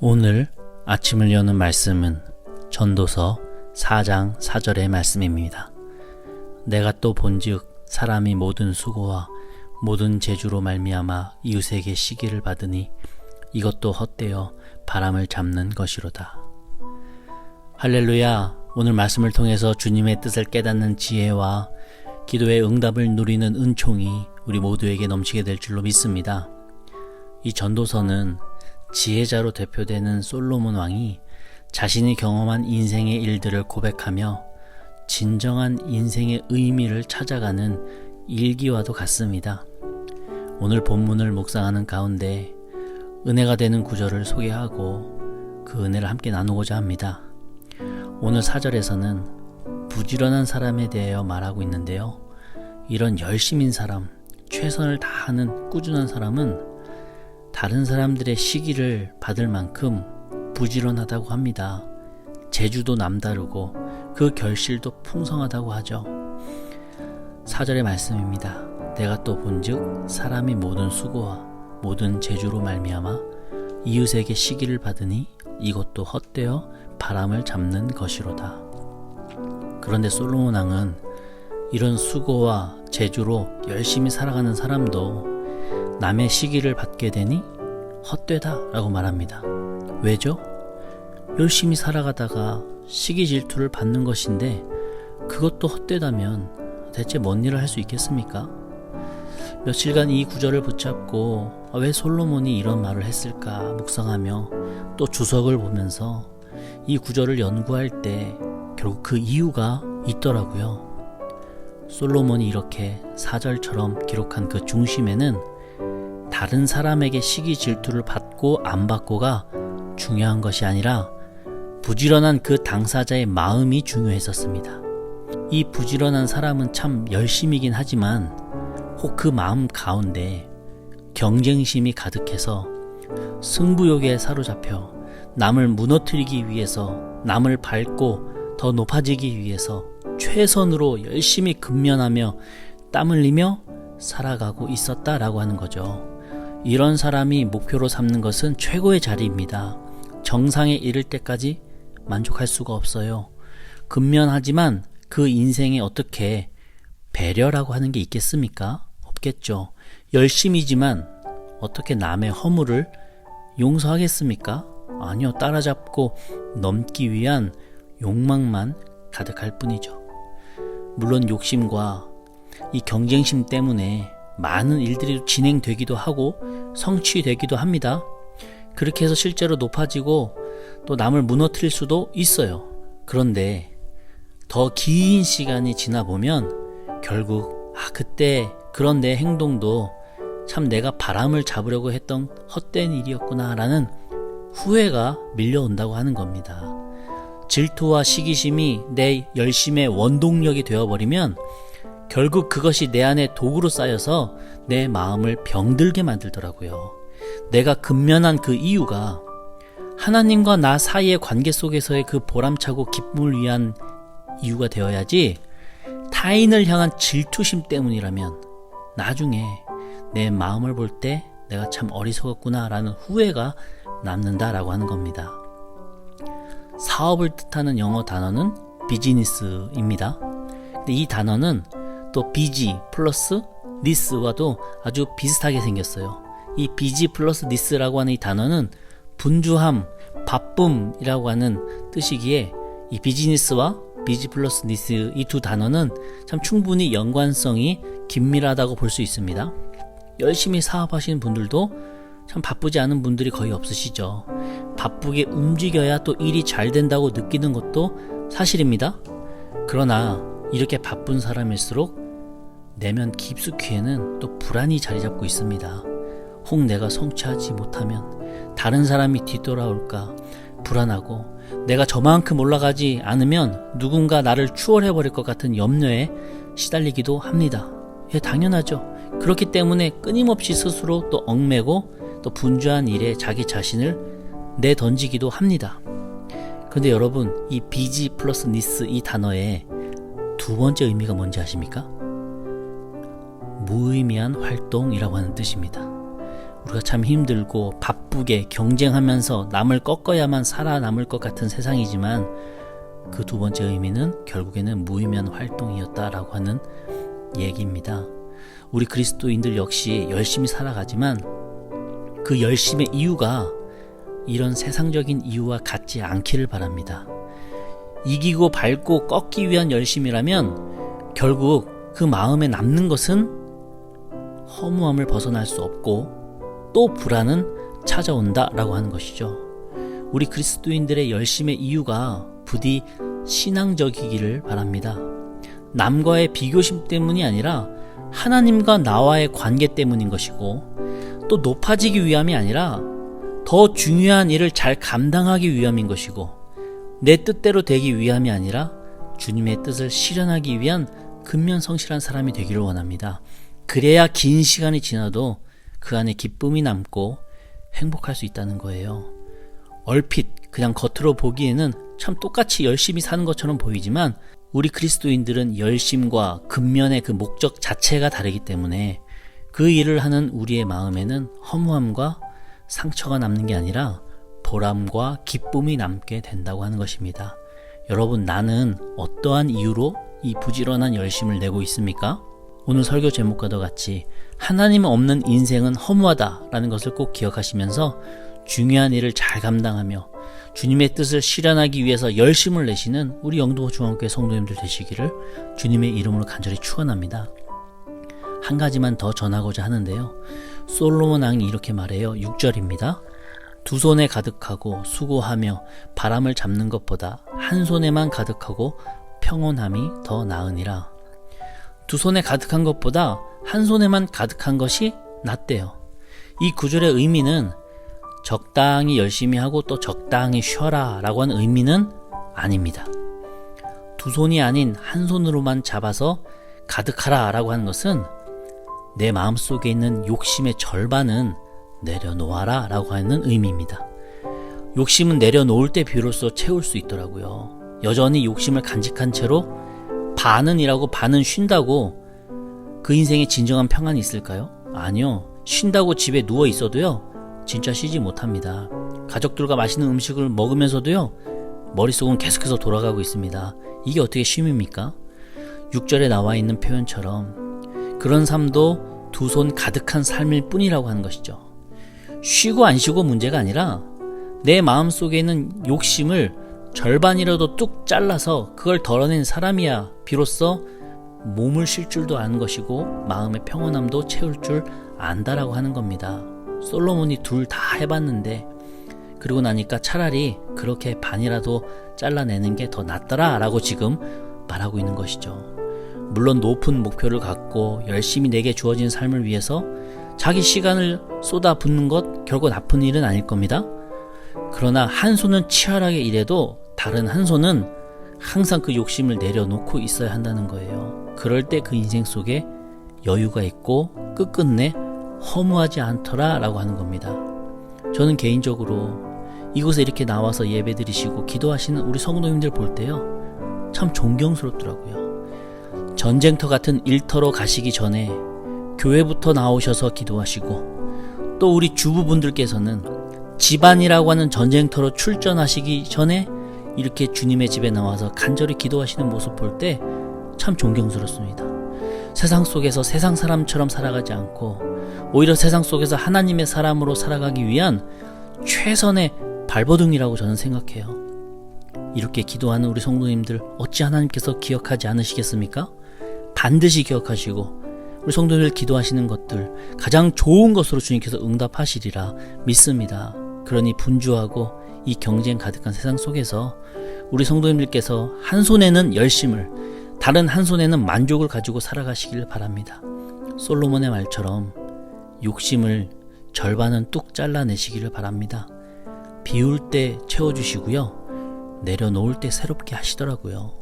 오늘 아침을 여는 말씀은 전도서 4장 4절의 말씀입니다. 내가 또 본즉 사람이 모든 수고와 모든 재주로 말미암아 이웃에게 시기를 받으니 이것도 헛되어 바람을 잡는 것이로다. 할렐루야. 오늘 말씀을 통해서 주님의 뜻을 깨닫는 지혜와 기도의 응답을 누리는 은총이 우리 모두에게 넘치게 될 줄로 믿습니다. 이 전도서는 지혜자로 대표되는 솔로몬 왕이 자신이 경험한 인생의 일들을 고백하며 진정한 인생의 의미를 찾아가는 일기와도 같습니다. 오늘 본문을 묵상하는 가운데 은혜가 되는 구절을 소개하고 그 은혜를 함께 나누고자 합니다. 오늘 4절에서는 부지런한 사람에 대하여 말하고 있는데요. 이런 열심인 사람, 최선을 다하는 꾸준한 사람은 다른 사람들의 시기를 받을 만큼 부지런하다고 합니다. 재주도 남다르고 그 결실도 풍성하다고 하죠. 4절의 말씀입니다. 내가 또 본즉 사람이 모든 수고와 모든 재주로 말미암아 이웃에게 시기를 받으니 이것도 헛되어 바람을 잡는 것이로다. 그런데 솔로몬 왕은 이런 수고와 재주로 열심히 살아가는 사람도 남의 시기를 받게 되니 헛되다 라고 말합니다. 왜죠? 열심히 살아가다가 시기 질투를 받는 것인데 그것도 헛되다면 대체 뭔 일을 할 수 있겠습니까? 며칠간 이 구절을 붙잡고 왜 솔로몬이 이런 말을 했을까 묵상하며 또 주석을 보면서 이 구절을 연구할 때 결국 그 이유가 있더라고요. 솔로몬이 이렇게 4절처럼 기록한 그 중심에는 다른 사람에게 시기 질투를 받고 안 받고가 중요한 것이 아니라 부지런한 그 당사자의 마음이 중요했었습니다. 이 부지런한 사람은 참 열심이긴 하지만 혹 그 마음 가운데 경쟁심이 가득해서 승부욕에 사로잡혀 남을 무너뜨리기 위해서, 남을 밟고 더 높아지기 위해서 최선으로 열심히 근면하며 땀 흘리며 살아가고 있었다라고 하는 거죠. 이런 사람이 목표로 삼는 것은 최고의 자리입니다. 정상에 이를 때까지 만족할 수가 없어요. 근면하지만 그 인생에 어떻게 배려라고 하는 게 있겠습니까? 없겠죠. 열심이지만 어떻게 남의 허물을 용서하겠습니까? 아니요. 따라잡고 넘기 위한 욕망만 가득할 뿐이죠. 물론 욕심과 이 경쟁심 때문에 많은 일들이 진행되기도 하고 성취되기도 합니다. 그렇게 해서 실제로 높아지고 또 남을 무너뜨릴 수도 있어요. 그런데 더 긴 시간이 지나 보면 결국 그때 그런 내 행동도 참 내가 바람을 잡으려고 했던 헛된 일이었구나 라는 후회가 밀려온다고 하는 겁니다. 질투와 시기심이 내 열심의 원동력이 되어버리면 결국 그것이 내 안에 도구로 쌓여서 내 마음을 병들게 만들더라고요. 내가 근면한 그 이유가 하나님과 나 사이의 관계 속에서의 그 보람차고 기쁨을 위한 이유가 되어야지 타인을 향한 질투심 때문이라면 나중에 내 마음을 볼 때 내가 참 어리석었구나 라는 후회가 남는다라고 하는 겁니다. 사업을 뜻하는 영어 단어는 비즈니스입니다. 근데 이 단어는 또 비지 플러스 니스와도 아주 비슷하게 생겼어요. 이 비지 플러스 니스라고 하는 이 단어는 분주함, 바쁨이라고 하는 뜻이기에 이 비즈니스와 비지 플러스 니스 이 두 단어는 참 충분히 연관성이 긴밀하다고 볼 수 있습니다. 열심히 사업하시는 분들도 참 바쁘지 않은 분들이 거의 없으시죠. 바쁘게 움직여야 또 일이 잘 된다고 느끼는 것도 사실입니다. 그러나 이렇게 바쁜 사람일수록 내면 깊숙이에는 또 불안이 자리 잡고 있습니다. 혹 내가 성취하지 못하면 다른 사람이 뒤돌아올까 불안하고 내가 저만큼 올라가지 않으면 누군가 나를 추월해버릴 것 같은 염려에 시달리기도 합니다. 당연하죠. 그렇기 때문에 끊임없이 스스로 또 얽매고 또 분주한 일에 자기 자신을 내던지기도 합니다. 그런데 여러분, 이 비지 플러스 니스 이 단어의 두 번째 의미가 뭔지 아십니까? 무의미한 활동이라고 하는 뜻입니다. 우리가 참 힘들고 바쁘게 경쟁하면서 남을 꺾어야만 살아남을 것 같은 세상이지만 그 두 번째 의미는 결국에는 무의미한 활동이었다라고 하는 얘기입니다. 우리 그리스도인들 역시 열심히 살아가지만 그 열심의 이유가 이런 세상적인 이유와 같지 않기를 바랍니다. 이기고 밟고 꺾기 위한 열심이라면 결국 그 마음에 남는 것은 허무함을 벗어날 수 없고 또 불안은 찾아온다라고 하는 것이죠. 우리 그리스도인들의 열심의 이유가 부디 신앙적이기를 바랍니다. 남과의 비교심 때문이 아니라 하나님과 나와의 관계 때문인 것이고 또 높아지기 위함이 아니라 더 중요한 일을 잘 감당하기 위함인 것이고 내 뜻대로 되기 위함이 아니라 주님의 뜻을 실현하기 위한 근면성실한 사람이 되기를 원합니다. 그래야 긴 시간이 지나도 그 안에 기쁨이 남고 행복할 수 있다는 거예요. 얼핏 그냥 겉으로 보기에는 참 똑같이 열심히 사는 것처럼 보이지만 우리 그리스도인들은 열심과 근면의 그 목적 자체가 다르기 때문에 그 일을 하는 우리의 마음에는 허무함과 상처가 남는 게 아니라 보람과 기쁨이 남게 된다고 하는 것입니다. 여러분, 나는 어떠한 이유로 이 부지런한 열심을 내고 있습니까? 오늘 설교 제목과도 같이 하나님 없는 인생은 허무하다라는 것을 꼭 기억하시면서 중요한 일을 잘 감당하며 주님의 뜻을 실현하기 위해서 열심을 내시는 우리 영도 중앙교회 성도님들 되시기를 주님의 이름으로 간절히 축원합니다. 한 가지만 더 전하고자 하는데요. 솔로몬 왕이 이렇게 말해요. 6절입니다. 두 손에 가득하고 수고하며 바람을 잡는 것보다 한 손에만 가득하고 평온함이 더 나으니라. 두 손에 가득한 것보다 한 손에만 가득한 것이 낫대요. 이 구절의 의미는 적당히 열심히 하고 또 적당히 쉬어라 라고 하는 의미는 아닙니다. 두 손이 아닌 한 손으로만 잡아서 가득하라 라고 하는 것은 내 마음속에 있는 욕심의 절반은 내려놓아라 라고 하는 의미입니다. 욕심은 내려놓을 때 비로소 채울 수 있더라고요. 여전히 욕심을 간직한 채로 반은 일하고 반은 쉰다고 그 인생에 진정한 평안이 있을까요? 아니요. 쉰다고 집에 누워 있어도요, 진짜 쉬지 못합니다. 가족들과 맛있는 음식을 먹으면서도요, 머릿속은 계속해서 돌아가고 있습니다. 이게 어떻게 쉼입니까? 6절에 나와 있는 표현처럼 그런 삶도 두 손 가득한 삶일 뿐이라고 하는 것이죠. 쉬고 안 쉬고 문제가 아니라 내 마음속에 있는 욕심을 절반이라도 뚝 잘라서 그걸 덜어낸 사람이야 비로소 몸을 쉴 줄도 아는 것이고 마음의 평온함도 채울 줄 안다라고 하는 겁니다. 솔로몬이 둘 다 해봤는데 그러고 나니까 차라리 그렇게 반이라도 잘라내는 게 더 낫더라 라고 지금 말하고 있는 것이죠. 물론 높은 목표를 갖고 열심히 내게 주어진 삶을 위해서 자기 시간을 쏟아붓는 것 결코 나쁜 일은 아닐 겁니다. 그러나 한 손은 치열하게 일해도 다른 한 손은 항상 그 욕심을 내려놓고 있어야 한다는 거예요. 그럴 때 그 인생 속에 여유가 있고 끝끝내 허무하지 않더라 라고 하는 겁니다. 저는 개인적으로 이곳에 이렇게 나와서 예배 드리시고 기도하시는 우리 성도님들 볼 때요, 참 존경스럽더라고요. 전쟁터 같은 일터로 가시기 전에 교회부터 나오셔서 기도하시고 또 우리 주부분들께서는 집안이라고 하는 전쟁터로 출전하시기 전에 이렇게 주님의 집에 나와서 간절히 기도하시는 모습 볼 때 참 존경스럽습니다. 세상 속에서 세상 사람처럼 살아가지 않고 오히려 세상 속에서 하나님의 사람으로 살아가기 위한 최선의 발버둥이라고 저는 생각해요. 이렇게 기도하는 우리 성도님들 어찌 하나님께서 기억하지 않으시겠습니까? 반드시 기억하시고 우리 성도님들 기도하시는 것들 가장 좋은 것으로 주님께서 응답하시리라 믿습니다. 그러니 분주하고 이 경쟁 가득한 세상 속에서 우리 성도님들께서 한 손에는 열심을, 다른 한 손에는 만족을 가지고 살아가시길 바랍니다. 솔로몬의 말처럼 욕심을 절반은 뚝 잘라내시기를 바랍니다. 비울 때 채워주시고요, 내려놓을 때 새롭게 하시더라고요.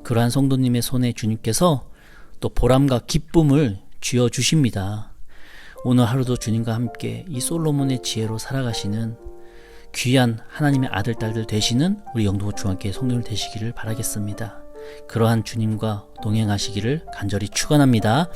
그러한 성도님의 손에 주님께서 또 보람과 기쁨을 쥐어주십니다. 오늘 하루도 주님과 함께 이 솔로몬의 지혜로 살아가시는 귀한 하나님의 아들, 딸들 되시는 우리 영동호 중학교의 성도들 되시기를 바라겠습니다. 그러한 주님과 동행하시기를 간절히 축원합니다.